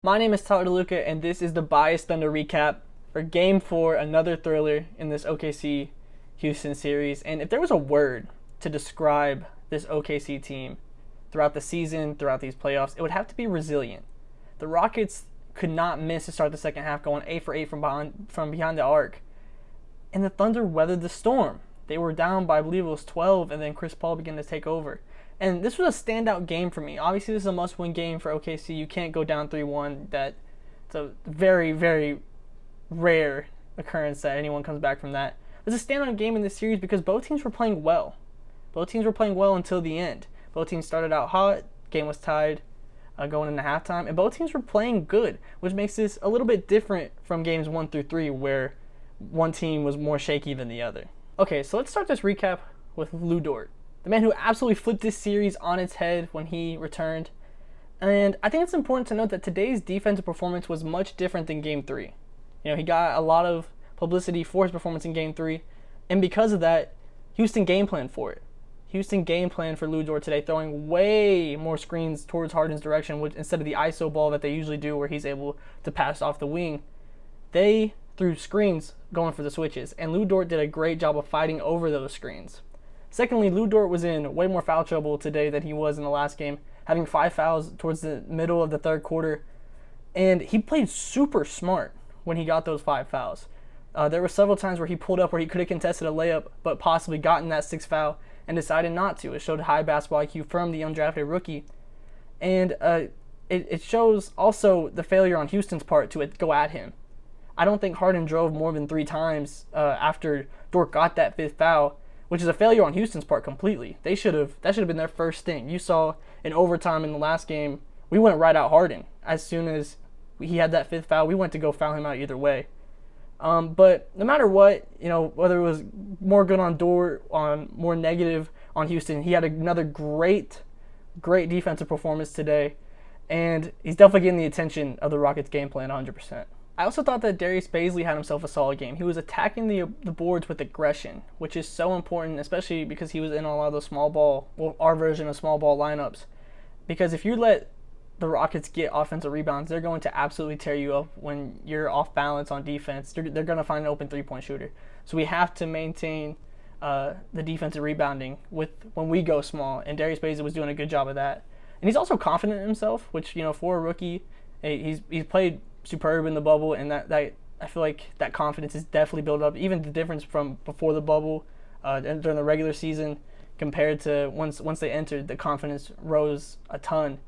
My name is Tyler DeLuca, and this is the Bias Thunder recap for Game 4, another thriller in this OKC Houston series. And if there was a word to describe this OKC team throughout the season, throughout these playoffs, it would have to be resilient. The Rockets could not miss to start the second half, going 8 for 8 from behind the arc. And the Thunder weathered the storm. They were down by, I believe it was 12, and then Chris Paul began to take over. And this was a standout game for me. Obviously, this is a must-win game for OKC. You can't go down 3-1. It's a very, very rare occurrence that anyone comes back from that. It was a standout game in this series because both teams were playing well. Both teams were playing well until the end. Both teams started out hot. Game was tied going into halftime. And both teams were playing good, which makes this a little bit different from games 1 through 3 where one team was more shaky than the other. Okay, so let's start this recap with Lu Dort, the man who absolutely flipped this series on its head when he returned. And I think it's important to note that today's defensive performance was much different than Game 3. He got a lot of publicity for his performance in Game 3, and because of that, Houston game planned for it. Houston game planned for Lu Dort today, throwing way more screens towards Harden's direction instead of the ISO ball that they usually do where he's able to pass off the wing. They threw screens going for the switches, and Lu Dort did a great job of fighting over those screens. Secondly, Lu Dort was in way more foul trouble today than he was in the last game, having 5 fouls towards the middle of the third quarter, and he played super smart when he got those 5 fouls. There were several times where he pulled up where he could have contested a layup, but possibly gotten that 6th foul and decided not to. It showed high basketball IQ from the undrafted rookie, and it shows also the failure on Houston's part to go at him. I don't think Harden drove more than 3 times after Dort got that 5th foul, which is a failure on Houston's part completely. That should have been their first thing. You saw in overtime in the last game, we went right out Harden. As soon as he had that 5th foul, we went to go foul him out either way. But no matter what, whether it was more good on Dort, on more negative on Houston, he had another great defensive performance today, and he's definitely getting the attention of the Rockets' game plan 100%. I also thought that Darius Bazley had himself a solid game. He was attacking the boards with aggression, which is so important, especially because he was in a lot of those small ball, our version of small ball lineups. Because if you let the Rockets get offensive rebounds, they're going to absolutely tear you up when you're off balance on defense. They're going to find an open three-point shooter. So we have to maintain the defensive rebounding when we go small, and Darius Bazley was doing a good job of that. And he's also confident in himself, which, for a rookie, he's played superb in the bubble, and that I feel like that confidence is definitely built up. Even the difference from before the bubble and during the regular season compared to once they entered, the confidence rose a ton.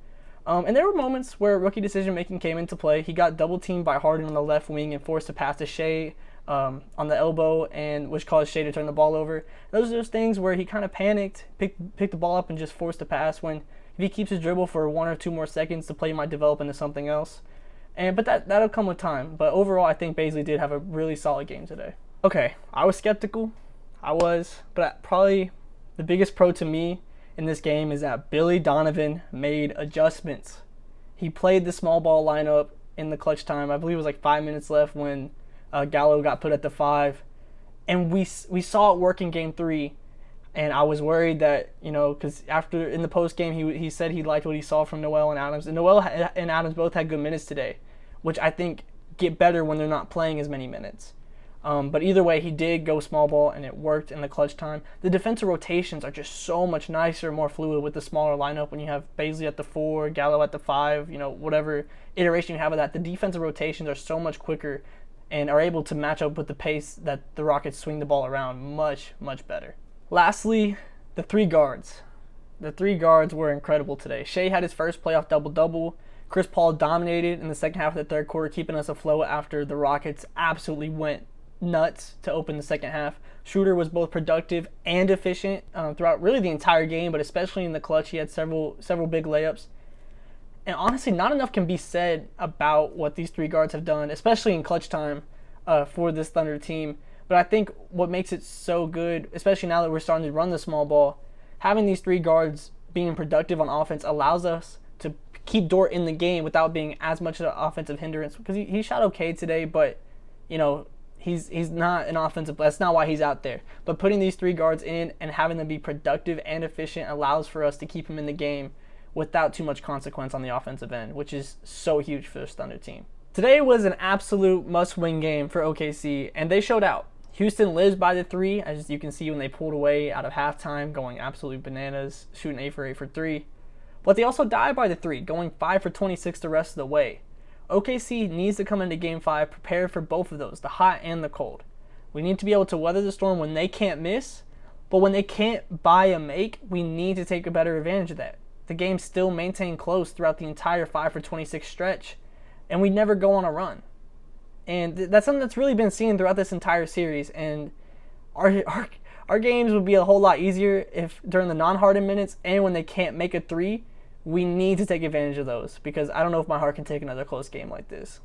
And there were moments where rookie decision making came into play. He got double teamed by Harden on the left wing and forced to pass to Shea on the elbow, which caused Shea to turn the ball over. Those are those things where he kind of panicked, picked the ball up, and just forced to pass. When if he keeps his dribble for 1 or 2 more seconds, the play might develop into something else. But that'll come with time. But overall, I think Bazley did have a really solid game today. Okay, I was skeptical. But probably the biggest pro to me in this game is that Billy Donovan made adjustments. He played the small ball lineup in the clutch time. I believe it was like 5 minutes left when Gallo got put at the 5. And we saw it work in Game 3. And I was worried that, because after in the post game, he said he liked what he saw from Noel and Adams. And Noel and Adams both had good minutes today, which I think get better when they're not playing as many minutes. But either way, he did go small ball, and it worked in the clutch time. The defensive rotations are just so much nicer, more fluid with the smaller lineup when you have Bazley at the 4, Gallo at the 5, whatever iteration you have of that. The defensive rotations are so much quicker and are able to match up with the pace that the Rockets swing the ball around much, much better. Lastly, the 3 guards. The 3 guards were incredible today. Shea had his first playoff double-double. Chris Paul dominated in the second half of the third quarter, keeping us afloat after the Rockets absolutely went nuts to open the second half. Schroeder was both productive and efficient throughout really the entire game, but especially in the clutch. He had several big layups. And honestly, not enough can be said about what these 3 guards have done, especially in clutch time for this Thunder team. But I think what makes it so good, especially now that we're starting to run the small ball, having these 3 guards being productive on offense allows us to keep Dort in the game without being as much of an offensive hindrance. Because he shot okay today, but he's not an offensive. That's not why he's out there. But putting these 3 guards in and having them be productive and efficient allows for us to keep him in the game without too much consequence on the offensive end, which is so huge for this Thunder team. Today was an absolute must-win game for OKC, and they showed out. Houston lives by the three, as you can see when they pulled away out of halftime, going absolutely bananas, shooting 8 for 8 for 3. But they also died by the three, going 5 for 26 the rest of the way. OKC needs to come into Game 5 prepared for both of those, the hot and the cold. We need to be able to weather the storm when they can't miss, but when they can't buy a make, we need to take a better advantage of that. The game still maintained close throughout the entire 5 for 26 stretch, and we never go on a run. And that's something that's really been seen throughout this entire series, and our games would be a whole lot easier if during the non-Harden minutes and when they can't make a three, we need to take advantage of those, because I don't know if my heart can take another close game like this.